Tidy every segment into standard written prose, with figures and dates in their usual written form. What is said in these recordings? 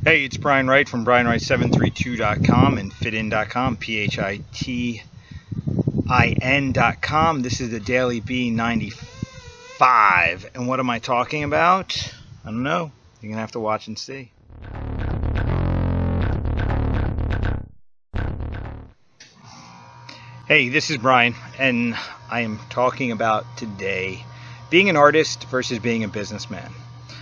Hey, it's Brian Wright from BrianWright732.com and fitin.com, PHITIN.com. This is the Daily B95. And what am I talking about? I don't know. You're going to have to watch and see. Hey, this is Brian, and I am talking about today being an artist versus being a businessman.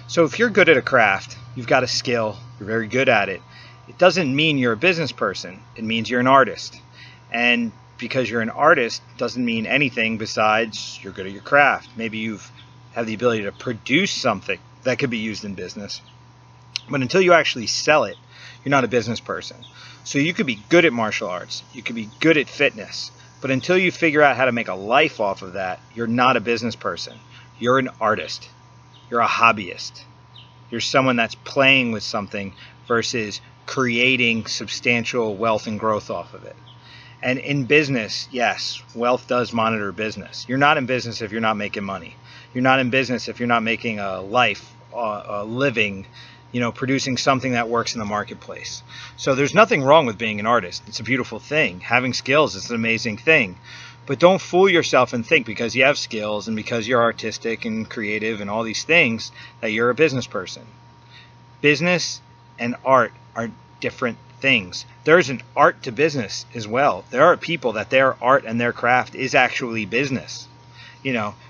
So if you're good at a craft, you've got a skill, you're very good at it, it doesn't mean you're a business person. It means you're an artist. And because you're an artist doesn't mean anything besides you're good at your craft. Maybe you have the ability to produce something that could be used in business. But until you actually sell it, you're not a business person. So you could be good at martial arts, you could be good at fitness, but until you figure out how to make a life off of that, you're not a business person. You're an artist. You're a hobbyist. You're someone that's playing with something versus creating substantial wealth and growth off of it. And in business, yes, wealth does monitor business. You're not in business if you're not making money. You're not in business if you're not making a life, a living, producing something that works in the marketplace. So there's nothing wrong with being an artist. It's a beautiful thing. Having skills is an amazing thing. But don't fool yourself and think because you have skills and because you're artistic and creative and all these things that you're a business person. Business and art are different things. There's an art to business as well. There are people that their art and their craft is actually business.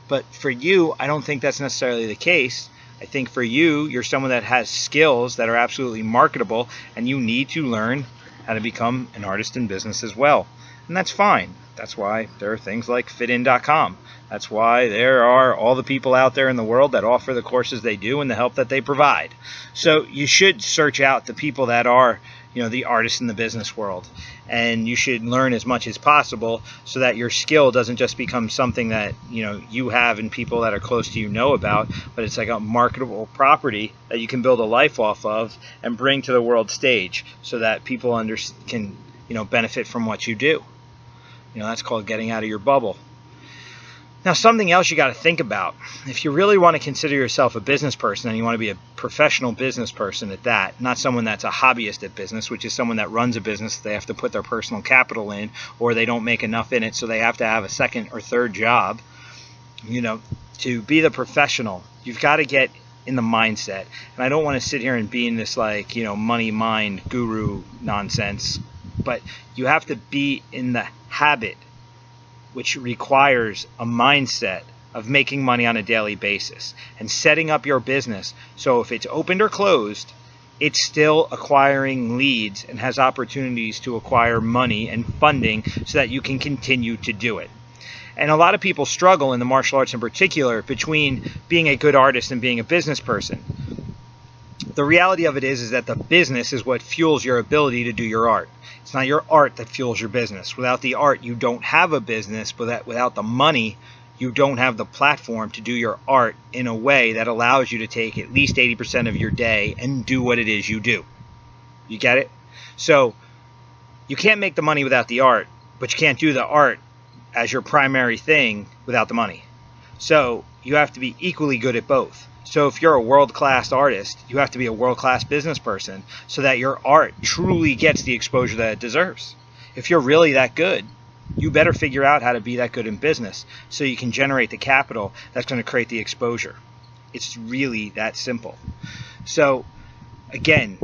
But for you, I don't think that's necessarily the case. I think for you, you're someone that has skills that are absolutely marketable, and you need to learn how to become an artist in business as well. And that's fine. That's why there are things like fitin.com. That's why there are all the people out there in the world that offer the courses they do and the help that they provide. So you should search out the people that are, the artists in the business world. And you should learn as much as possible so that your skill doesn't just become something that, you have and people that are close to you know about, but it's like a marketable property that you can build a life off of and bring to the world stage so that people can benefit from what you do. That's called getting out of your bubble. Now, something else you got to think about. If you really want to consider yourself a business person and you want to be a professional business person at that, not someone that's a hobbyist at business, which is someone that runs a business, they have to put their personal capital in, or they don't make enough in it, so they have to have a second or third job. To be the professional, you've got to get in the mindset. And I don't want to sit here and be in this money mind guru nonsense, but you have to be in the habit, which requires a mindset of making money on a daily basis and setting up your business so if it's opened or closed, it's still acquiring leads and has opportunities to acquire money and funding so that you can continue to do it. And a lot of people struggle in the martial arts in particular between being a good artist and being a business person. The reality of it is that the business is what fuels your ability to do your art. It's not your art that fuels your business. Without the art, you don't have a business, but without the money, you don't have the platform to do your art in a way that allows you to take at least 80% of your day and do what it is you do. You get it? So you can't make the money without the art, but you can't do the art as your primary thing without the money. So you have to be equally good at both. So if you're a world-class artist, you have to be a world-class business person so that your art truly gets the exposure that it deserves. If you're really that good, you better figure out how to be that good in business so you can generate the capital that's going to create the exposure. It's really that simple. So again,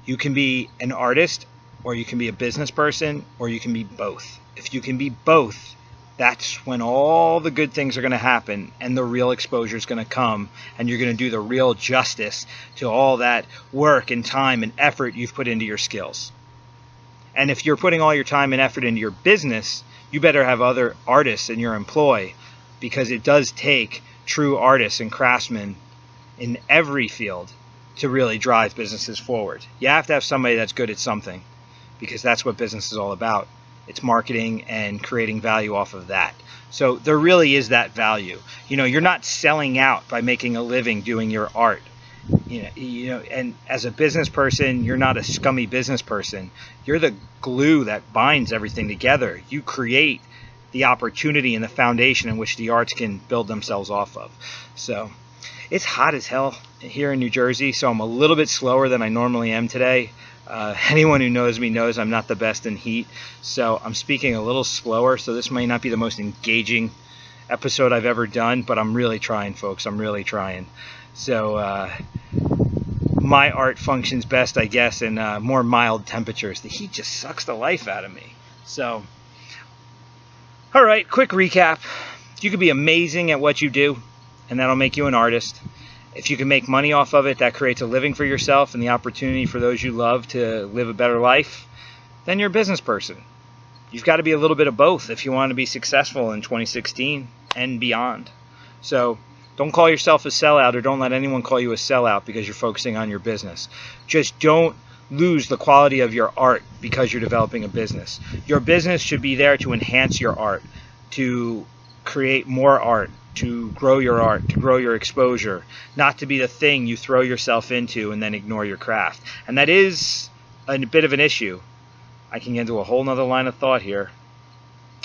you can be an artist, or you can be a business person, or you can be both. If you can be both, that's when all the good things are going to happen and the real exposure is going to come, and you're going to do the real justice to all that work and time and effort you've put into your skills. And if you're putting all your time and effort into your business, you better have other artists in your employ, because it does take true artists and craftsmen in every field to really drive businesses forward. You have to have somebody that's good at something, because that's what business is all about. It's marketing and creating value off of that. So there really is that value. You're not selling out by making a living doing your art. And as a business person, you're not a scummy business person. You're the glue that binds everything together. You create the opportunity and the foundation in which the arts can build themselves off of. So It's hot as hell here in New Jersey, so I'm a little bit slower than I normally am today. Anyone who knows me knows I'm not the best in heat, so I'm speaking a little slower, so this may not be the most engaging episode I've ever done, but I'm really trying, folks. I'm really trying. So my art functions best, I guess, in more mild temperatures. The heat just sucks the life out of me. So, all right, quick recap. You could be amazing at what you do, and that'll make you an artist. If you can make money off of it, that creates a living for yourself and the opportunity for those you love to live a better life, then you're a business person. You've got to be a little bit of both if you want to be successful in 2016 and beyond. So don't call yourself a sellout, or don't let anyone call you a sellout because you're focusing on your business. Just don't lose the quality of your art because you're developing a business. Your business should be there to enhance your art, to create more art, to grow your art, to grow your exposure, not to be the thing you throw yourself into and then ignore your craft. And that is a bit of an issue. I can get into a whole nother line of thought here.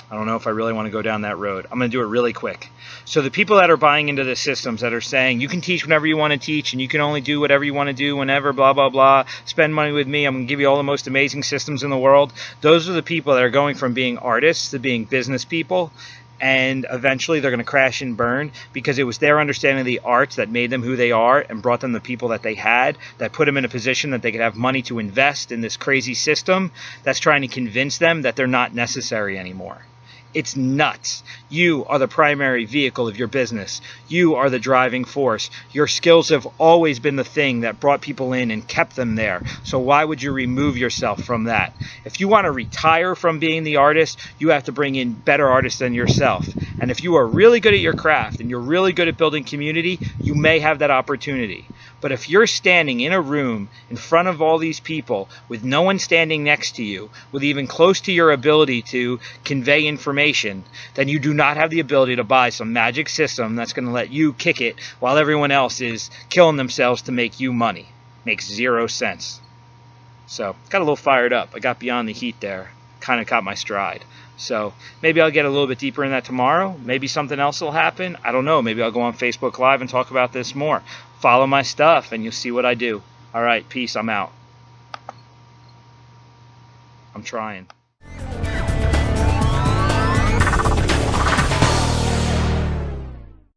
I don't know if I really want to go down that road. I'm going to do it really quick. So the people that are buying into the systems that are saying you can teach whenever you want to teach and you can only do whatever you want to do whenever, blah, blah, blah, spend money with me, I'm going to give you all the most amazing systems in the world. Those are the people that are going from being artists to being business people. And eventually they're going to crash and burn because it was their understanding of the arts that made them who they are and brought them the people that they had, that put them in a position that they could have money to invest in this crazy system that's trying to convince them that they're not necessary anymore. It's nuts. You are the primary vehicle of your business. You are the driving force. Your skills have always been the thing that brought people in and kept them there. So why would you remove yourself from that? If you want to retire from being the artist, you have to bring in better artists than yourself. And if you are really good at your craft and you're really good at building community, you may have that opportunity. But if you're standing in a room in front of all these people with no one standing next to you, with even close to your ability to convey information, then you do not have the ability to buy some magic system that's going to let you kick it while everyone else is killing themselves to make you money. Makes 0 sense. So, got a little fired up. I got beyond the heat there. Kind of caught my stride. So maybe I'll get a little bit deeper in that tomorrow. Maybe something else will happen. I don't know. Maybe I'll go on Facebook Live and talk about this more. Follow my stuff and you'll see what I do. All right, peace. I'm out. I'm trying.